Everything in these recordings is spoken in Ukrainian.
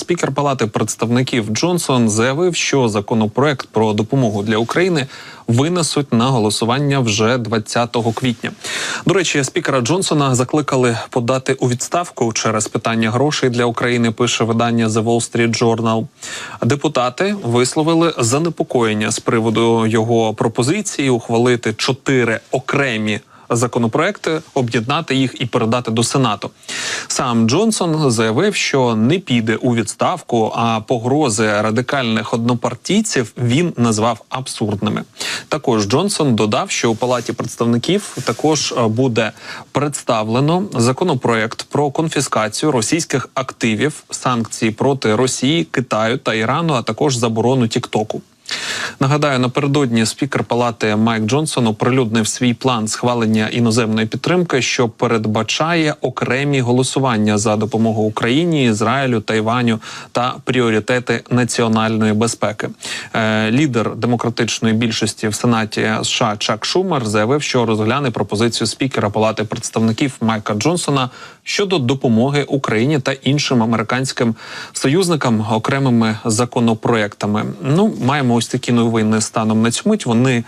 Спікер Палати представників Джонсон заявив, що законопроект про допомогу для України винесуть на голосування вже 20 квітня. До речі, спікера Джонсона закликали подати у відставку через питання грошей для України, пише видання The Wall Street Journal. Депутати висловили занепокоєння з приводу його пропозиції ухвалити 4 окремі законопроекти, об'єднати їх і передати до Сенату. Сам Джонсон заявив, що не піде у відставку, а погрози радикальних однопартійців він назвав абсурдними. Також Джонсон додав, що у Палаті представників також буде представлено законопроект про конфіскацію російських активів, санкції проти Росії, Китаю та Ірану, а також заборону Тік-Току. Нагадаю, напередодні спікер Палати Майк Джонсон оприлюднив свій план схвалення іноземної підтримки, що передбачає окремі голосування за допомогу Україні, Ізраїлю, Тайваню та пріоритети національної безпеки. Лідер демократичної більшості в Сенаті США Чак Шумер заявив, що розгляне пропозицію спікера Палати представників Майка Джонсона щодо допомоги Україні та іншим американським союзникам окремими законопроектами. Маємо ось такі новини станом на цю мить. Вони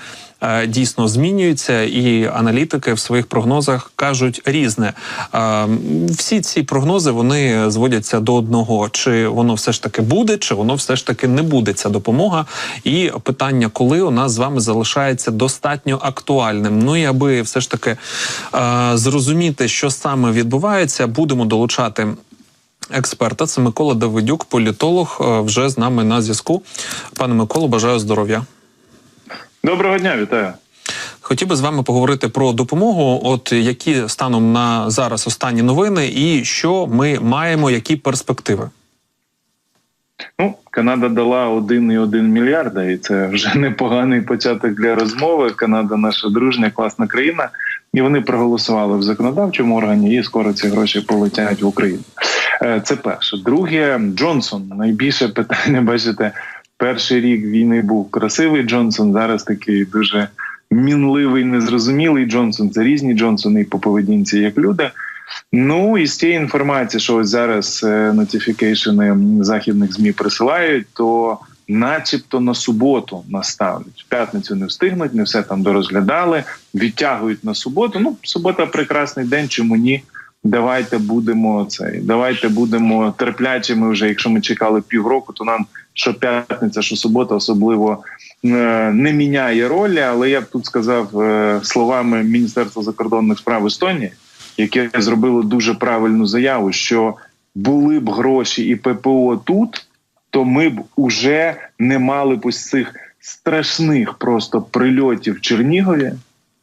дійсно змінюються, і аналітики в своїх прогнозах кажуть різне. Всі ці прогнози, вони зводяться до одного: чи воно все ж таки буде, чи воно все ж таки не буде, ця допомога. І питання, коли, у нас з вами залишається достатньо актуальним. І аби все ж таки зрозуміти, що саме відбувається, будемо долучати експерта. Це Микола Давидюк, політолог, вже з нами на зв'язку. Пане Миколо, бажаю здоров'я. Доброго дня, вітаю. Хотів би з вами поговорити про допомогу. От які станом на зараз останні новини і що ми маємо, які перспективи? Канада дала 1,1 мільярда, і це вже непоганий початок для розмови. Канада наша дружня, класна країна, і вони проголосували в законодавчому органі, і скоро ці гроші полетять в Україну. Це перше. Друге, Джонсон. Найбільше питання, бачите, перший рік війни був красивий Джонсон, зараз такий дуже мінливий, незрозумілий Джонсон. Це різні Джонсони по поведінці як люди. І з тієї інформації, що ось зараз нотифікейшени західних ЗМІ присилають, то начебто на суботу наставлять. В п'ятницю не встигнуть, не все там дорозглядали, відтягують на суботу. Субота – прекрасний день, чому ні? Давайте будемо терплячими вже, якщо ми чекали півроку, то нам що п'ятниця, що субота особливо не міняє ролі. Але я б тут сказав словами Міністерства закордонних справ Естонії, яке зробило дуже правильну заяву, що були б гроші і ППО тут, то ми б уже не мали б ось цих страшних просто прильотів в Чернігові.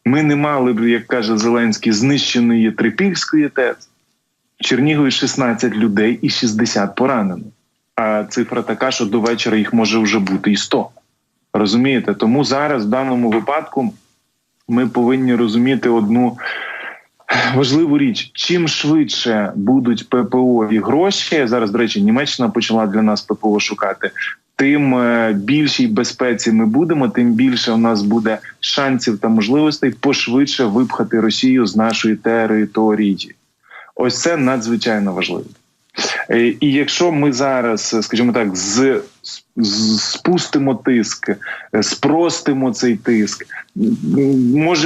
Ми не мали б, як каже Зеленський, знищеної Трипільської ТЕЦ. В Чернігові 16 людей і 60 поранено. А цифра така, що до вечора їх може вже бути і 100. Розумієте? Тому зараз в даному випадку ми повинні розуміти одну важливу річ. Чим швидше будуть ППО і гроші, зараз, до речі, Німеччина почала для нас ППО шукати, тим більшій безпеці ми будемо, тим більше у нас буде шансів та можливостей пошвидше випхати Росію з нашої території. Ось це надзвичайно важливо. І якщо ми зараз, скажімо так, спустимо тиск, спростимо цей тиск,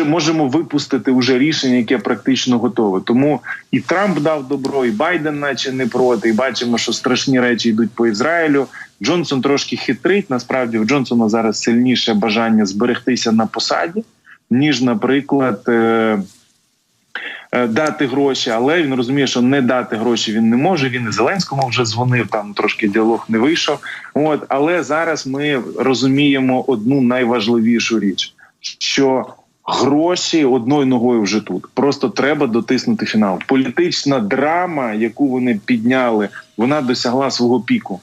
можемо випустити вже рішення, яке практично готове. Тому і Трамп дав добро, і Байден наче не проти, і бачимо, що страшні речі йдуть по Ізраїлю. Джонсон трошки хитрить, насправді в Джонсона зараз сильніше бажання зберегтися на посаді, ніж, наприклад, дати гроші, але він розуміє, що не дати гроші він не може. Він і Зеленському вже дзвонив, там трошки діалог не вийшов. Але зараз ми розуміємо одну найважливішу річ, що гроші одною ногою вже тут. Просто треба дотиснути фінал. Політична драма, яку вони підняли, вона досягла свого піку.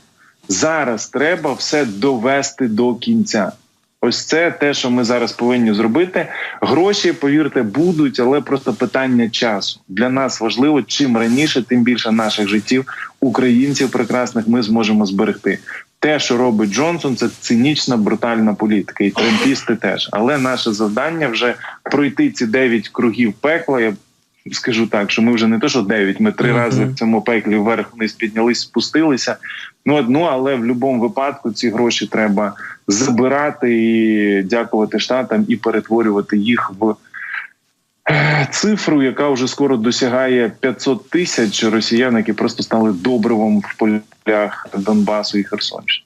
Зараз треба все довести до кінця. Ось це те, що ми зараз повинні зробити. Гроші, повірте, будуть, але просто питання часу. Для нас важливо, чим раніше, тим більше наших життів, українців прекрасних, ми зможемо зберегти. Те, що робить Джонсон, це цинічна, брутальна політика. І трампісти теж. Але наше завдання вже пройти ці 9 кругів пекла. Я скажу так, що ми вже не то, що 9, ми 3 рази в цьому пеклі вверх-вниз піднялись, спустилися. Але в будь-якому випадку ці гроші треба забирати і дякувати Штатам і перетворювати їх в цифру, яка вже скоро досягає 500 тисяч росіян, які просто стали добривом в полях Донбасу і Херсонщини.